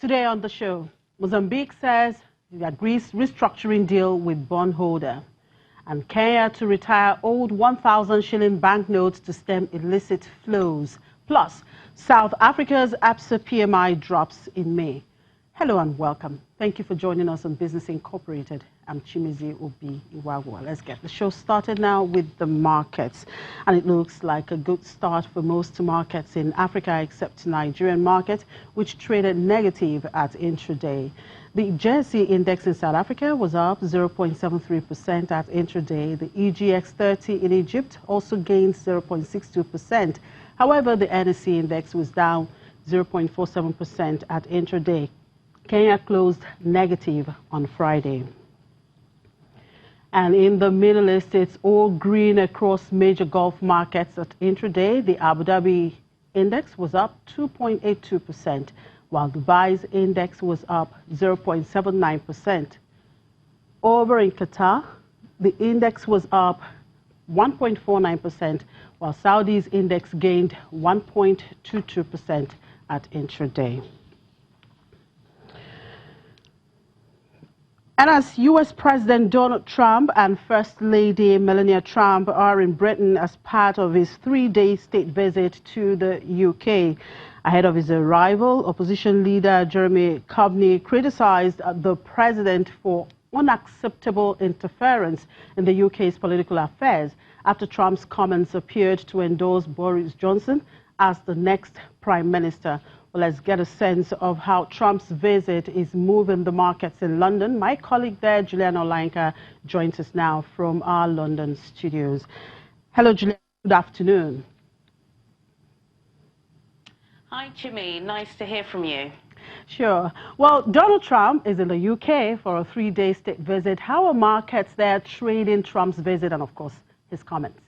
Today on the show, Mozambique says it agrees restructuring deal with bondholder, and Kenya to retire old 1,000 shilling banknotes to stem illicit flows. Plus, South Africa's ABSA PMI drops in May. Hello and welcome. Thank you for joining us on Business Incorporated. I'm Chimizi Obi Iwagwa. Let's get the show started now with the markets. And it looks like a good start for most markets in Africa except Nigerian market, which traded negative at intraday. The Jersey index in South Africa was up 0.73% at intraday. The EGX 30 in Egypt also gained 0.62%. However, the NSE index was down 0.47% at intraday. Kenya closed negative on Friday. And in the Middle East, it's all green across major Gulf markets at intraday. The Abu Dhabi index was up 2.82%, while Dubai's index was up 0.79%. Over in Qatar, the index was up 1.49%, while Saudi's index gained 1.22% at intraday. And as U.S. President Donald Trump and First Lady Melania Trump are in Britain as part of his three-day state visit to the UK. Ahead of his arrival, opposition leader Jeremy Corbyn criticized the president for unacceptable interference in the UK's political affairs after Trump's comments appeared to endorse Boris Johnson as the next prime minister. Well, let's get a sense of how Trump's visit is moving the markets in London. My colleague there, Juliana Olainka, joins us now from our London studios. Hello, Juliana. Good afternoon. Hi, Jimmy. Nice to hear from you. Sure. Well, Donald Trump is in the UK for a three-day state visit. How are markets there trading Trump's visit and, of course, his comments?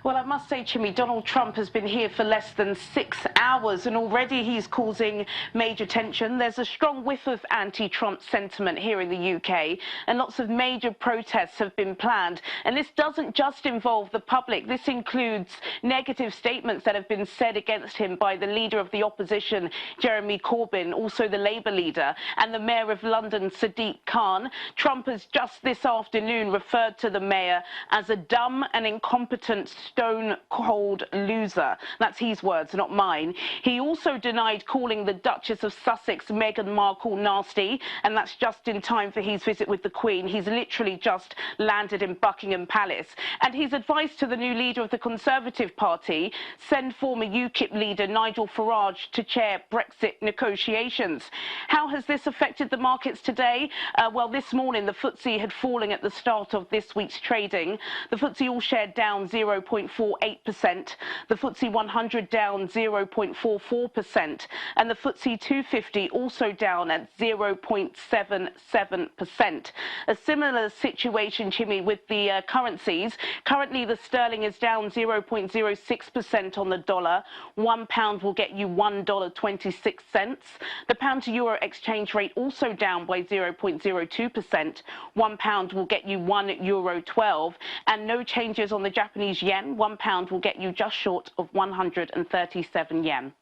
Well, I must say, Jimmy, Donald Trump has been here for less than 6 hours and already he's causing major tension. There's a strong whiff of anti-Trump sentiment here in the UK and lots of major protests have been planned. And this doesn't just involve the public. This includes negative statements that have been said against him by the leader of the opposition, Jeremy Corbyn, also the Labour leader, and the Mayor of London, Sadiq Khan. Trump has just this afternoon referred to the Mayor as a dumb and incompetent stone-cold loser. That's his words, not mine. He also denied calling the Duchess of Sussex, Meghan Markle, nasty, and that's just in time for his visit with the Queen. He's literally just landed in Buckingham Palace. And his advice to the new leader of the Conservative Party, send former UKIP leader Nigel Farage to chair Brexit negotiations. How has this affected the markets today? Well, this morning, the FTSE had fallen at the start of this week's trading. The FTSE all-share down 0.48%, the FTSE 100 down 0.44%, and the FTSE 250 also down at 0.77%. A similar situation, Jimmy, with the currencies. Currently, the sterling is down 0.06% on the dollar. £1 will get you $1.26. The pound to euro exchange rate also down by 0.02%. £1 will get you €1.12, and no changes on the Japanese yen. £1 will get you just short of 137 yen.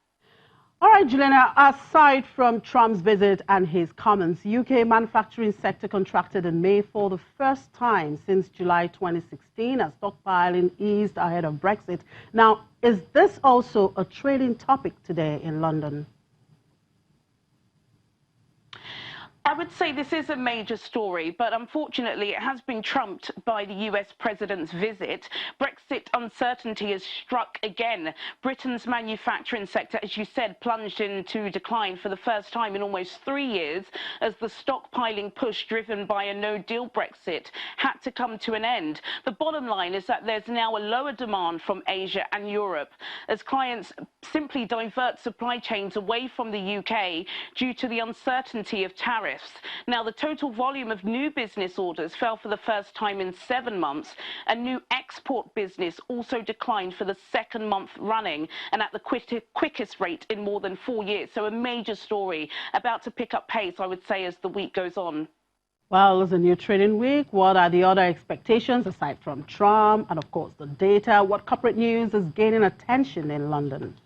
All right, Juliana, aside from Trump's visit and his comments, UK manufacturing sector contracted in May for the first time since July 2016 as stockpiling eased ahead of Brexit. Now, is this also a trading topic today in London? I would say this is a major story, but unfortunately it has been trumped by the US president's visit. Brexit uncertainty has struck again. Britain's manufacturing sector, as you said, plunged into decline for the first time in almost 3 years as the stockpiling push driven by a no-deal Brexit had to come to an end. The bottom line is that there's now a lower demand from Asia and Europe as clients simply divert supply chains away from the UK due to the uncertainty of tariffs. Now, the total volume of new business orders fell for the first time in 7 months, and new export business also declined for the second month running and at the quickest rate in more than 4 years. So a major story about to pick up pace, I would say, as the week goes on. Well, it's a new trading week. What are the other expectations aside from Trump and, of course, the data? What corporate news is gaining attention in London?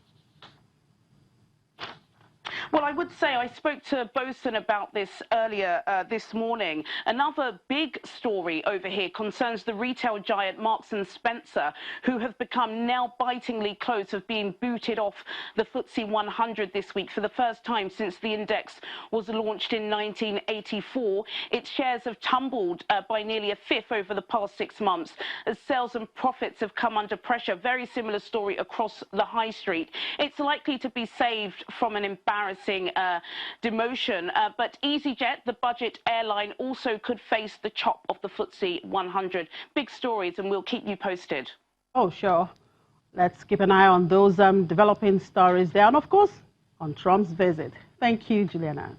Well, I would say I spoke to Bosun about this earlier this morning. Another big story over here concerns the retail giant Marks and Spencer, who have become nail-bitingly close of being booted off the FTSE 100 this week for the first time since the index was launched in 1984. Its shares have tumbled by nearly a fifth over the past 6 months as sales and profits have come under pressure. Very similar story across the high street. It's likely to be saved from an embarrassing demotion, but EasyJet, the budget airline, also could face the chop of the FTSE 100. Big stories, and we'll keep you posted. Oh, sure. Let's keep an eye on those developing stories there, and of course, on Trump's visit. Thank you, Juliana.